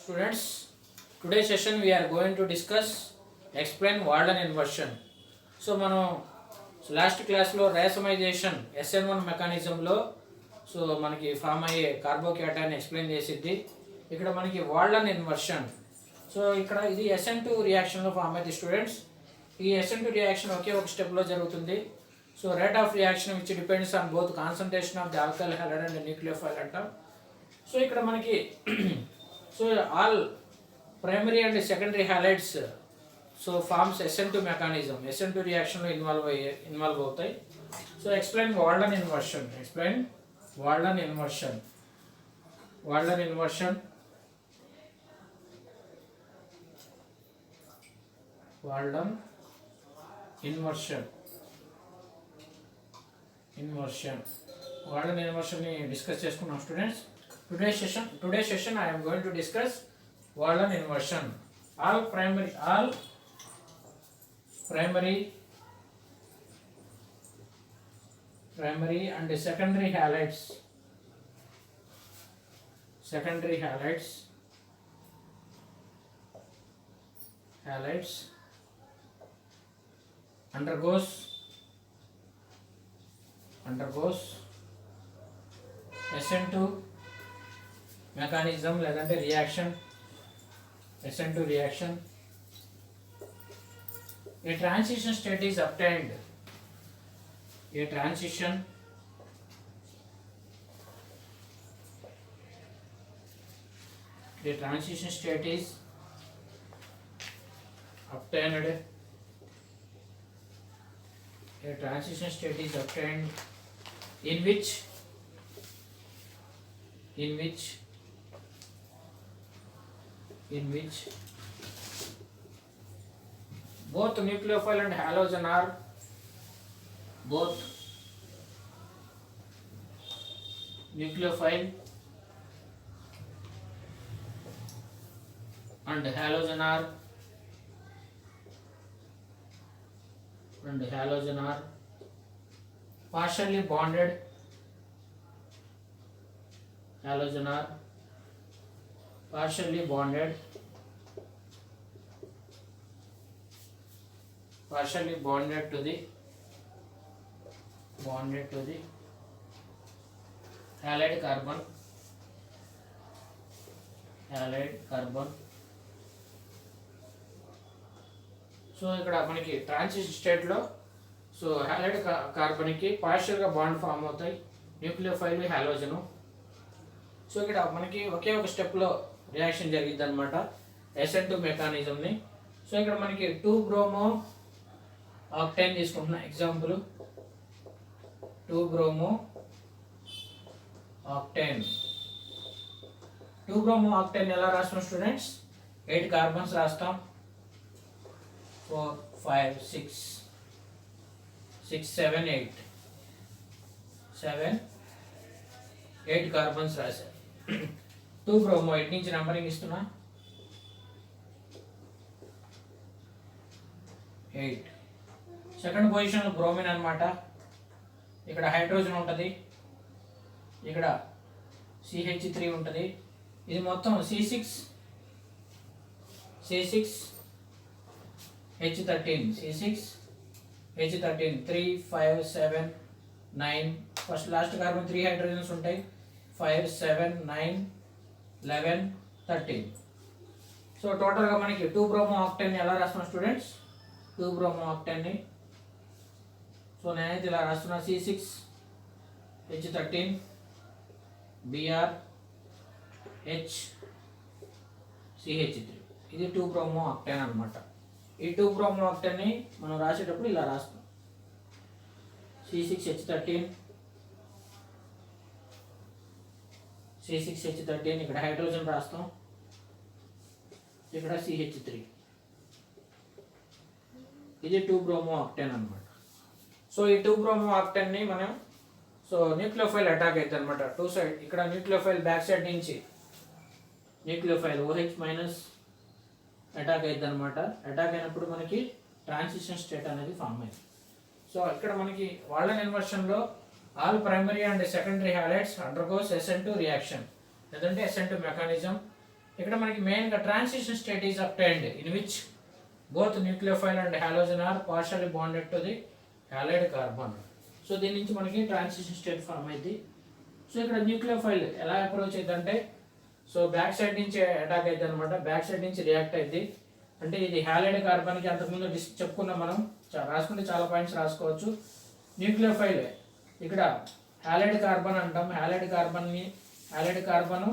Students, today's session we are going to discuss explain Walden inversion. So మనం last క్లాస్లో రేసమైజేషన్ SN1 మెకానిజంలో so మనకి form అయ్యే కార్బోకేటాన్ని explain చేసిద్ది. ఇక్కడ మనకి వాల్డన్ ఇన్వర్షన్. సో ఇక్కడ ఇది SN2 రియాక్షన్లో ఫామ్ అయ్యింది స్టూడెంట్స్. ఈ SN2 రియాక్షన్ ఒకే ఒక స్టెప్లో జరుగుతుంది. So rate of reaction which depends on both concentration of the alkyl halide and nucleophile అంటాం. సో ఇక్కడ మనకి so all primary and secondary halides so forms SN2 mechanism. SN2 రియాక్షన్లో involve అవుతాయి. So explain Walden inversion. Walden inversion Walden ఇన్వర్షన్ని discuss చేసుకున్నాం students. Today's session I am going to discuss Walden inversion. All primary and secondary halides undergoes SN2 mechanism లేదంటే reaction SN2 reaction. A transition state is obtained. A transition state is obtained. A transition state is obtained in which both nucleophile and halogen are partially bonded. Partially bonded to the halide carbon. So ఇక్కడ మనకి transition state లో so halide carbon కి partial గా bond form అవుతాయి, nucleophile halogen. So ఇక్కడ మనకి ఒకే ఒక step లో రియాక్షన్ జరిగింది అనమాట SN2 మెకానిజం ని. సో ఇక్కడ మనకి 2 బ్రోమో ఆక్టేన్ తీసుకుంటున్నా ఎగ్జాంపుల్. 2 బ్రోమో ఆక్టేన్ ఎలా రాస్తాం స్టూడెంట్స్? 8 కార్బన్స్ రాస్తాం. 4 5 6 7 8 కార్బన్స్ రాశారు. 2 బ్రోమో 8 నుంచి నంబరింగ్ ఇస్తున్నా. 8 సెకండ్ పొజిషన్ బ్రోమిన్ అన్నమాట. ఇక్కడ హైడ్రోజన్ ఉంటుంది, ఇక్కడ CH3 ఉంటుంది. ఇది మొత్తం C6 H13 3 5 7 9. First last carbon 3 hydrogens ఉంటాయి. 5 7 9 11 13. సో టోటల్గా మనకి 2 బ్రోమో ఆక్టేన్ ఎలా రాస్తున్నాం స్టూడెంట్స్? 2 బ్రోమో ఆక్టేన్ని సో నేనైతే ఇలా రాస్తున్నా. C6 H13 Br H CH3. ఇది 2 బ్రోమో ఆక్టేన్ అనమాట. ఈ 2 బ్రోమో ఆక్టేన్ని మనం రాసేటప్పుడు ఇలా రాస్తాం. C6 H13 ఇక్కడ హైడ్రోజన్ రాస్తాం, ఇక్కడ CH3. ఇది 2 బ్రోమో ఆక్టేన్ అనమాట. సో ఈ 2 బ్రోమో ఆక్టేన్ని మనం సో న్యూక్లియోఫైల్ అటాక్ అవుతుంది అనమాట. 2 సైడ్ ఇక్కడ న్యూక్లియోఫైల్ బ్యాక్ సైడ్ నుంచి న్యూక్లియోఫైల్ OH మైనస్ అటాక్ అవుతుంది అనమాట. అటాక్ అయినప్పుడు మనకి ట్రాన్సిషన్ స్టేట్ అనేది ఫామ్ అయింది. సో ఇక్కడ మనకి వాల్డన్ ఇన్వర్షన్లో all primary and secondary halides undergoes SN2 reaction. లేదంటే SN2 mechanism. ఇక్కడ మనకి మెయిన్గా transition state is obtained in which both nucleophile and halogen are partially bonded to the halide carbon. So దీని నుంచి మనకి ట్రాన్సిషన్ స్టేట్ ఫామ్ అయింది. So ఇక్కడ nucleophile ఎలా అప్రోచ్ అయిందంటే సో బ్యాక్ సైడ్ నుంచి అటాక్ అవుతుంది అనమాట, బ్యాక్ సైడ్ నుంచి రియాక్ట్ అయింది. అంటే ఇది హ్యాలైడ్ కార్బన్కి అంతకుముందు చెప్పుకున్నాం మనం, రాసుకుంటే చాలా పాయింట్స్ రాసుకోవచ్చు. న్యూక్లియోఫైల్ ఇక్కడ హ్యాలైడ్ కార్బన్ అంటాం, హ్యాలైడ్ కార్బన్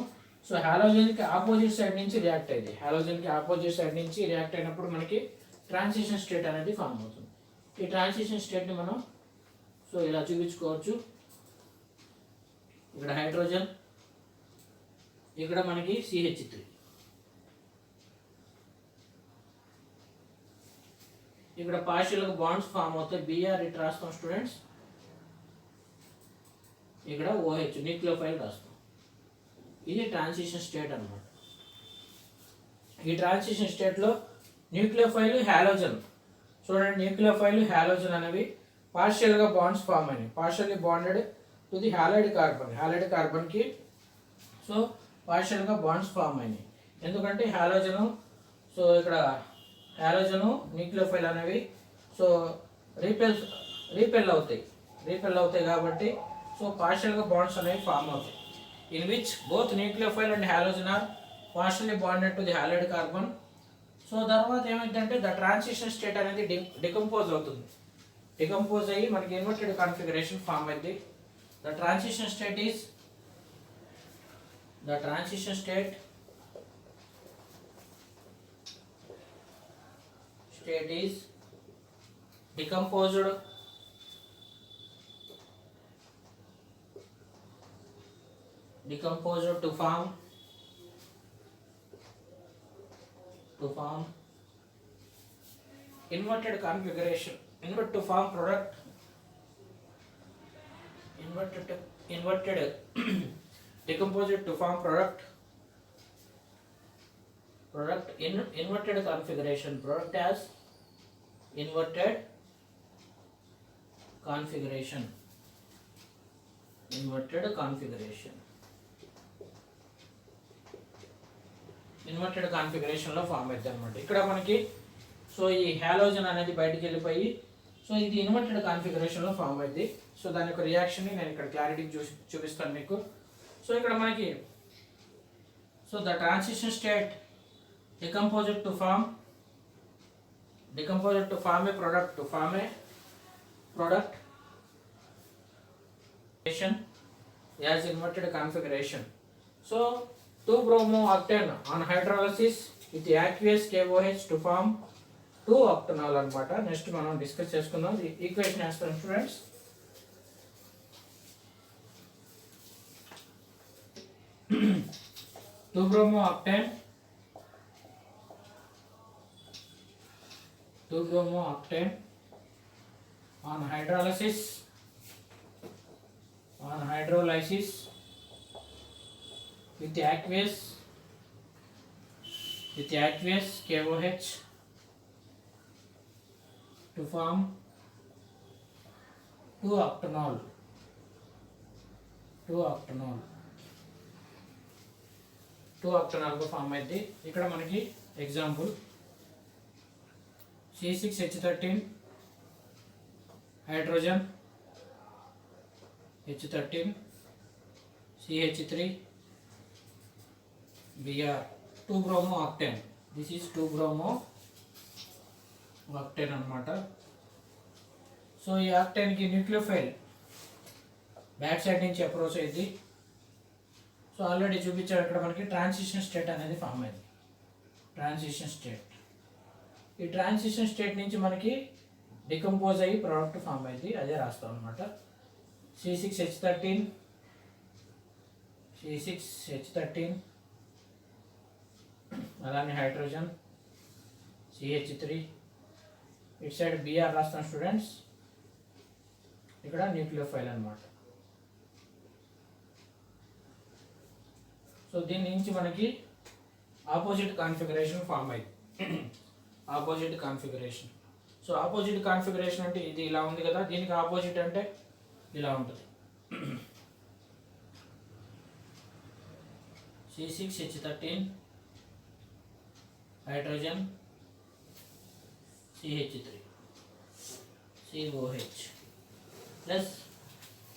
సో హాలోజన్కి ఆపోజిట్ సైడ్ నుంచి రియాక్ట్ అయింది. హాలోజన్కి ఆపోజిట్ సైడ్ నుంచి రియాక్ట్ అయినప్పుడు మనకి ట్రాన్సిషన్ స్టేట్ అనేది ఫామ్ అవుతుంది. ఈ ట్రాన్సిషన్ స్టేట్ని మనం సో ఇలా చూపించుకోవచ్చు. ఇక్కడ హైడ్రోజన్, ఇక్కడ మనకి CH3, ఇక్కడ పార్షియల్గా బాండ్స్ ఫామ్ అవుతాయి. బిఆర్ ఇట్ రాస్తాం స్టూడెంట్స్, ఇక్కడ OH న్యూక్లియోఫైల్ రాస్తాం. ఇది ట్రాన్సిషన్ స్టేట్ అన్నమాట. ఈ ట్రాన్సిషన్ స్టేట్లో న్యూక్లియోఫైల్ హాలోజన్ చూడండి, న్యూక్లియోఫైల్ హాలోజన్ అనేవి పార్షియల్గా బాండ్స్ ఫామ్ అయినాయి, partially bonded to the halide carbon. Halide కార్బన్కి సో పార్షియల్గా బాండ్స్ ఫామ్ అయినాయి. ఎందుకంటే హాలోజను సో ఇక్కడ హాలోజను న్యూక్లియోఫైల్ అనేవి సో రీపెల్ అవుతాయి కాబట్టి సో పార్షియల్గా బాండ్స్ అనేవి ఫామ్ అవుతాయి. In which both nucleophile and halogen are partially bonded to the halide carbon. So తర్వాత ఏమైందంటే ద ట్రాన్సిషన్ స్టేట్ అనేది డికంపోజ్ అవుతుంది. డికంపోజ్ అయ్యి మనకి ఇన్వర్టెడ్ కాన్ఫిగరేషన్ ఫామ్ అయింది. The transition state is decomposed to form inverted configuration, to form product decomposed to form product in inverted configuration, product as inverted configuration. Inverted కాన్ఫిగరేషన్లో form అవుతుంది అనమాట. ఇక్కడ మనకి సో ఈ హాలోజన్ అనేది బయటికి వెళ్ళిపోయి సో ఇది ఇన్వర్టెడ్ కాన్ఫిగరేషన్లో ఫామ్ అయింది. సో దాని యొక్క రియాక్షన్ని నేను ఇక్కడ క్లారిటీ చూపిస్తాను మీకు. సో ఇక్కడ మనకి so the transition state decomposed to form a product as inverted configuration. So 2-bromo-octane on hydrolysis with aqueous KOH to form 2-octanol అనమాట. నెక్స్ట్ మనం డిస్కస్ చేసుకుందాం. ఈక్వేషన్ వేస్తాం students. Two bromo octane on hydrolysis with aqueous KOH to form 2-octanol. 2-octanol గా form అయింది. ఇక్కడ మనకి example C6H13 hydrogen H13 CH3 Br 2-bromo-octane. This is 2-bromo-octane అన్నమాట. So ఈ ఆక్టేన్కి న్యూక్లియోఫైల్ బ్యాక్ సైడ్ నుంచి అప్రోచ్ అయింది. సో ఆల్రెడీ చూపించారు ఇక్కడ మనకి ట్రాన్సిషన్ స్టేట్ అనేది ఫామ్ అయింది. ఈ ట్రాన్సిషన్ స్టేట్ నుంచి మనకి డికంపోజ్ అయ్యి ప్రోడక్ట్ ఫామ్ అయింది, అదే రాస్తాం అనమాట. C6H13 అలానే హైడ్రోజన్ CH3 ఇటు సైడ్ Br రాస్తాం స్టూడెంట్స్. ఇక్కడ న్యూక్లియోఫైల్ అనమాట. సో దీని నుంచి మనకి ఆపోజిట్ కాన్ఫిగరేషన్ ఫామ్ అయింది. Opposite configuration. So opposite configuration అంటే ఇది ఇలా ఉంది కదా, దీనికి ఆపోజిట్ అంటే ఇలా ఉంటుంది. C6H13 hydrogen CH3 COH plus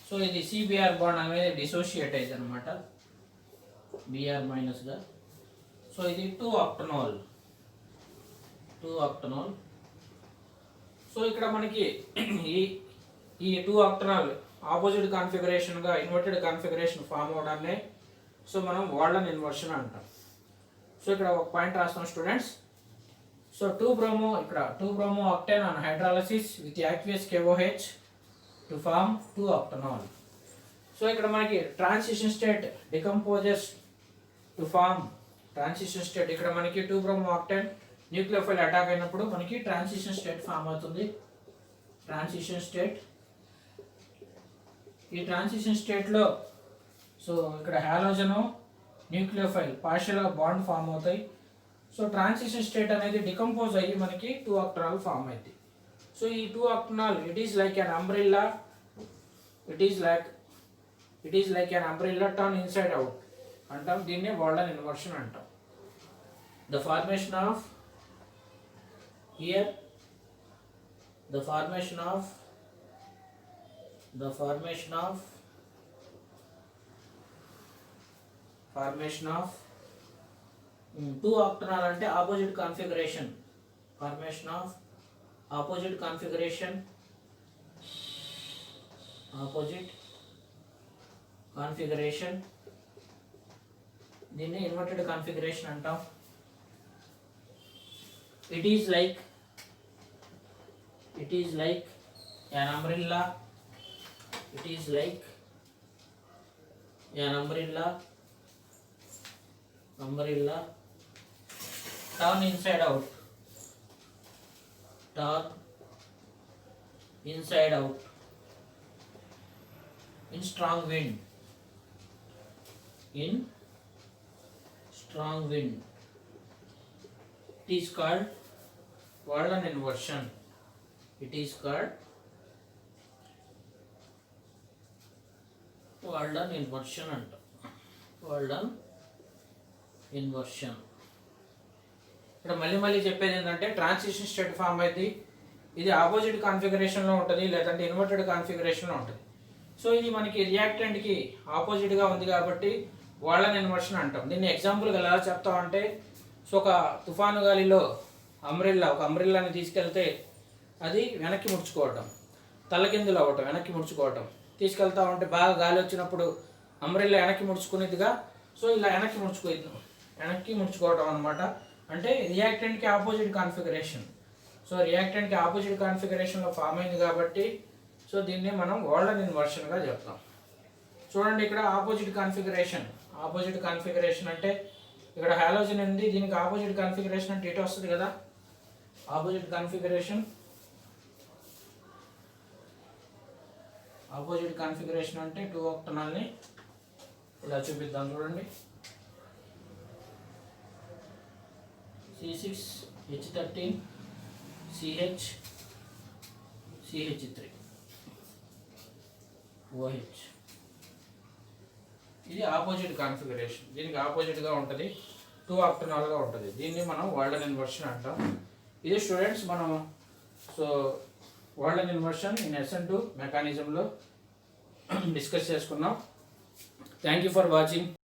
so ఇది CBr బాండ్ అనేది డిసోషియేట్ అయింది అనమాట Br మైనస్గా. సో ఇది 2 ఆక్టనోల్ సో ఇక్కడ మనకి ఈ 2 ఆక్టనాల్ ఆపోజిట్ కాన్ఫిగరేషన్గా ఇన్వర్టెడ్ కాన్ఫిగరేషన్ ఫామ్ అవడాన్ని సో మనం వాల్డన్ ఇన్వర్షన్ అంటాం. సో ఇక్కడ ఒక పాయింట్ రాస్తాం students. So 2 bromo octane on hydrolysis with aqueous KOH to form 2 octanol. So ఇక్కడ మనకి transition state decomposes to form transition state. ఇక్కడ మనకి 2 బ్రోమో ఆక్టేన్ న్యూక్లియోఫైల్ అటాక్ అయినప్పుడు మనకి ట్రాన్సిషన్ స్టేట్ ఫామ్ అవుతుంది. ట్రాన్సిషన్ స్టేట్, ఈ ట్రాన్సిషన్ స్టేట్లో సో ఇక్కడ హాలోజను న్యూక్లియోఫైల్ పార్షియల్గా బాండ్ ఫామ్ అవుతాయి. సో ట్రాన్సిషన్ స్టేట్ అనేది డికంపోజ్ అయ్యి మనకి 2 ఆక్టనాల్ ఫామ్ అయింది. సో ఈ 2 octanol it is like an umbrella, it is like an umbrella turn inside out అంటాం. దీన్నే వాల్డన్ ఇన్వర్షన్ అంటాం. The formation of here the formation of 2 octanol అంటే opposite configuration, formation of opposite configuration దీన్ని inverted configuration అంటాం. It is like an umbrella. It is like an umbrella turn inside out in strong wind. It is called Walden inversion. It is called Walden inversion అంట. Walden inversion. ఇక్కడ మళ్ళీ చెప్పేది ఏంటంటే transition state form అయితే ఇది opposite కాన్ఫిగరేషన్లో ఉంటుంది, లేదంటే inverted కాన్ఫిగరేషన్లో ఉంటుంది. సో ఇది మనకి రియాక్టెంట్కి ఆపోజిట్గా ఉంది కాబట్టి వాల్డన్ ఇన్వర్షన్ అంటాం. దీన్ని ఎగ్జాంపుల్గా ఎలా చెప్తామంటే, సో ఒక తుఫాను గాలిలో ఒక అంబ్రెల్లాని తీసుకెళ్తే అది వెనక్కి ముడుచుకోవటం, తలకిందులు అవ్వటం, వెనక్కి ముడుచుకోవటం, తీసుకెళ్తా ఉంటే బాగా గాలి వచ్చినప్పుడు అంబ్రెల్లా వెనక్కి ముడుచుకునేదిగా. సో ఇలా వెనక్కి ముడుచుకోవటం అనమాట. అంటే రియాక్టెంట్కి ఆపోజిట్ కాన్ఫిగరేషన్. సో రియాక్టెంట్కి ఆపోజిట్ కాన్ఫిగరేషన్లో ఫామ్ అయింది కాబట్టి సో దీన్ని మనం వాల్డన్ ఇన్వర్షన్గా చెప్తాం. చూడండి ఇక్కడ ఆపోజిట్ కాన్ఫిగరేషన్ అంటే ఇక్కడ హాలోజన్ ఉంది, దీనికి ఆపోజిట్ కాన్ఫిగరేషన్ అంటే ఇటు వస్తుంది కదా. ఆపోజిట్ కాన్ఫిగరేషన్ అంటే 2 ఆక్టనాల్ని ఇలా చూపిద్దాం. చూడండి C6H13 CH3 OH. ఇది ఆపోజిట్ కాన్ఫిగరేషన్, దీనికి ఆపోజిట్గా ఉంటుంది, 2 ఆక్టనాల్గా ఉంటుంది. దీన్ని మనం వాల్డన్ ఇన్వర్షన్ అంటాం. ఇది స్టూడెంట్స్ మనం so Walden inversion in SN2 మెకానిజంలో డిస్కస్ చేసుకున్నాం. Thank you for watching.